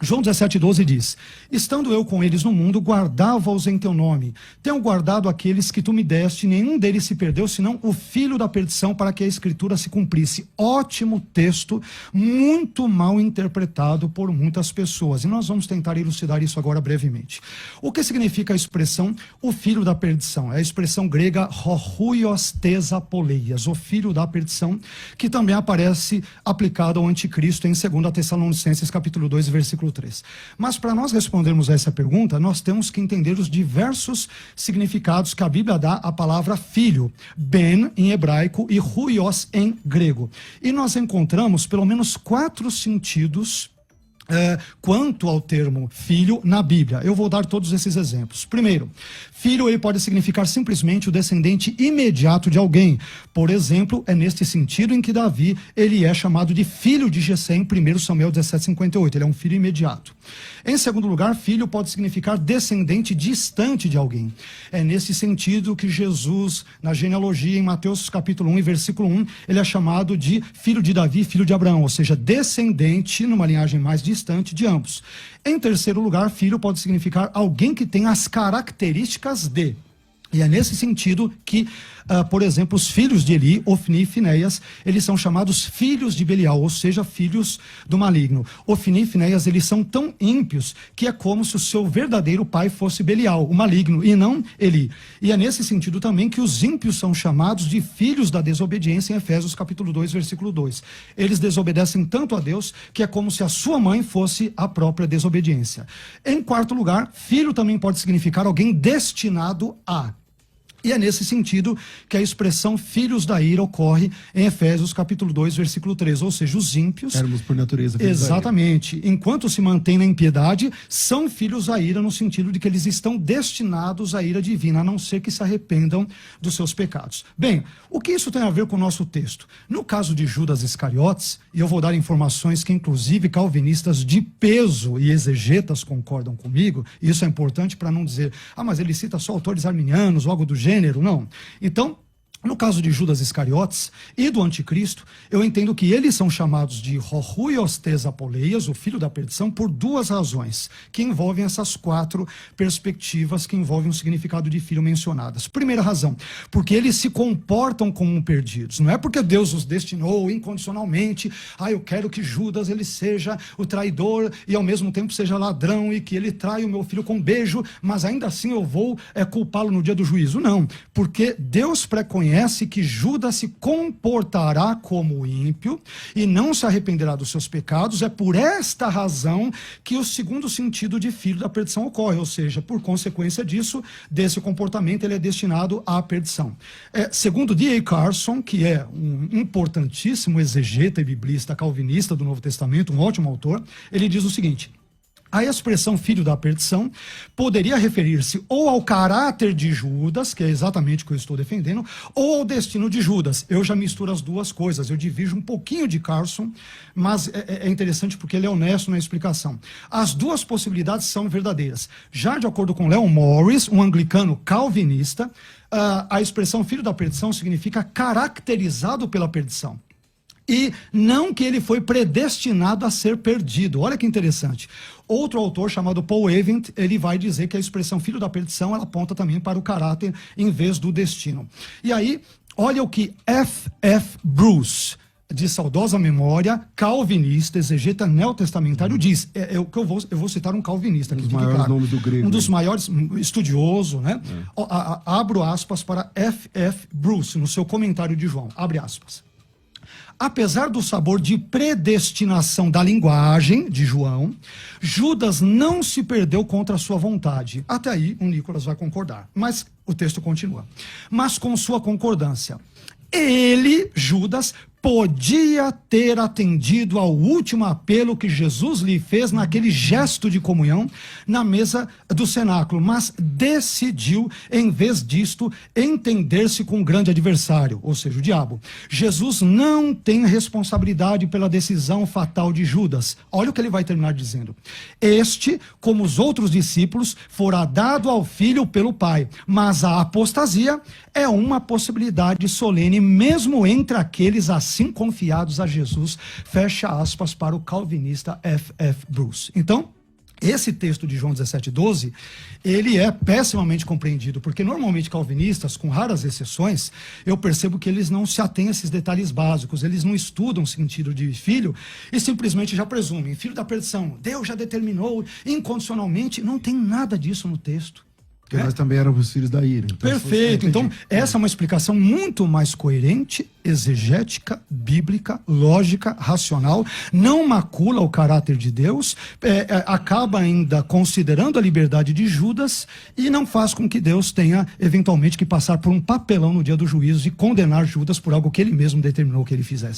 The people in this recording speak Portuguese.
João 17,12 diz: estando eu com eles no mundo, guardava-os em teu nome. Tenho guardado aqueles que tu me deste, nenhum deles se perdeu, senão o filho da perdição, para que a escritura se cumprisse. Ótimo texto, muito mal interpretado por muitas pessoas. E nós vamos tentar elucidar isso agora brevemente. O que significa a expressão o filho da perdição? É a expressão grega horuios tesapoleias, o filho da perdição, que também aparece aplicado ao anticristo em 2 Tessalonicenses capítulo 2, versículo 3. Mas para nós respondermos a essa pergunta, nós temos que entender os diversos significados que a Bíblia dá à palavra filho, ben em hebraico e huios em grego. E nós encontramos pelo menos 4 sentidos quanto ao termo filho na Bíblia. Eu vou dar todos esses exemplos. Primeiro, filho ele pode significar simplesmente o descendente imediato de alguém. Por exemplo, é neste sentido em que Davi ele é chamado de filho de Jessé em 1 Samuel 17,58. Ele é um filho imediato. Em segundo lugar, filho pode significar descendente distante de alguém. É nesse sentido que Jesus, na genealogia, em Mateus capítulo 1 e versículo 1, ele é chamado de filho de Davi, filho de Abraão, ou seja, descendente, numa linhagem mais distante de ambos. Em terceiro lugar, filho pode significar alguém que tem as características de. E é nesse sentido que, por exemplo, os filhos de Eli, Ofni e Finéias, eles são chamados filhos de Belial, ou seja, filhos do maligno. Ofni e Finéias, eles são tão ímpios que é como se o seu verdadeiro pai fosse Belial, o maligno, e não Eli. E é nesse sentido também que os ímpios são chamados de filhos da desobediência em Efésios capítulo 2, versículo 2. Eles desobedecem tanto a Deus que é como se a sua mãe fosse a própria desobediência. Em quarto lugar, filho também pode significar alguém destinado a. E é nesse sentido que a expressão filhos da ira ocorre em Efésios capítulo 2, versículo 3, ou seja, os ímpios... Éramos por natureza filhos exatamente. Da ira. Enquanto se mantêm na impiedade, são filhos da ira no sentido de que eles estão destinados à ira divina, a não ser que se arrependam dos seus pecados. Bem, o que isso tem a ver com o nosso texto? No caso de Judas Iscariotes, e eu vou dar informações que inclusive calvinistas de peso e exegetas concordam comigo, e isso é importante para não dizer, mas ele cita só autores arminianos, algo do gênero, não. Então, no caso de Judas Iscariotes e do anticristo, eu entendo que eles são chamados de horuios tesapoleias, o filho da perdição, por 2 razões, que envolvem essas 4 perspectivas que envolvem o significado de filho mencionadas. Primeira razão, porque eles se comportam como perdidos. Não é porque Deus os destinou incondicionalmente, eu quero que Judas ele seja o traidor e ao mesmo tempo seja ladrão e que ele traia o meu filho com beijo, mas ainda assim eu vou culpá-lo no dia do juízo. Não, porque Deus preconhece que Judas se comportará como ímpio e não se arrependerá dos seus pecados. É por esta razão que o segundo sentido de filho da perdição ocorre, ou seja, por consequência disso, desse comportamento, ele é destinado à perdição. Segundo D.A. Carson, que é um importantíssimo exegeta e biblista calvinista do Novo Testamento, um ótimo autor, ele diz o seguinte: a expressão filho da perdição poderia referir-se ou ao caráter de Judas, que é exatamente o que eu estou defendendo, ou ao destino de Judas. Eu já misturo as duas coisas, eu divido um pouquinho de Carson, mas é interessante porque ele é honesto na explicação. As duas possibilidades são verdadeiras. Já de acordo com Leon Morris, um anglicano calvinista, a expressão filho da perdição significa caracterizado pela perdição. E não que ele foi predestinado a ser perdido. Olha que interessante. Outro autor chamado Paul Event, ele vai dizer que a expressão filho da perdição, ela aponta também para o caráter em vez do destino. E aí, olha o que F.F. Bruce, de saudosa memória, calvinista, exegeta neotestamentário, diz. Eu vou citar um calvinista. Um dos maiores nomes do grego. Um dos maiores, estudioso, né? Abro aspas para F.F. Bruce, no seu comentário de João. Abre aspas. Apesar do sabor de predestinação da linguagem de João, Judas não se perdeu contra a sua vontade. Até aí, o Nicolas vai concordar. Mas o texto continua. Mas com sua concordância, ele, Judas, podia ter atendido ao último apelo que Jesus lhe fez naquele gesto de comunhão na mesa do cenáculo, mas decidiu, em vez disto, entender-se com o grande adversário, ou seja, o diabo. Jesus não tem responsabilidade pela decisão fatal de Judas. Olha o que ele vai terminar dizendo. Este, como os outros discípulos, fora dado ao filho pelo Pai, mas a apostasia é uma possibilidade solene mesmo entre aqueles assim assim confiados a Jesus, fecha aspas para o calvinista F.F. Bruce. Então, esse texto de João 17:12, ele é pessimamente compreendido, porque normalmente calvinistas, com raras exceções, eu percebo que eles não se atêm a esses detalhes básicos, eles não estudam o sentido de filho e simplesmente já presumem, filho da perdição, Deus já determinou incondicionalmente, não tem nada disso no texto. Porque nós também éramos filhos da ira. Então, Perfeito. Então, essa é uma explicação muito mais coerente, exegética, bíblica, lógica, racional, não macula o caráter de Deus, acaba ainda considerando a liberdade de Judas e não faz com que Deus tenha, eventualmente, que passar por um papelão no dia do juízo e condenar Judas por algo que ele mesmo determinou que ele fizesse.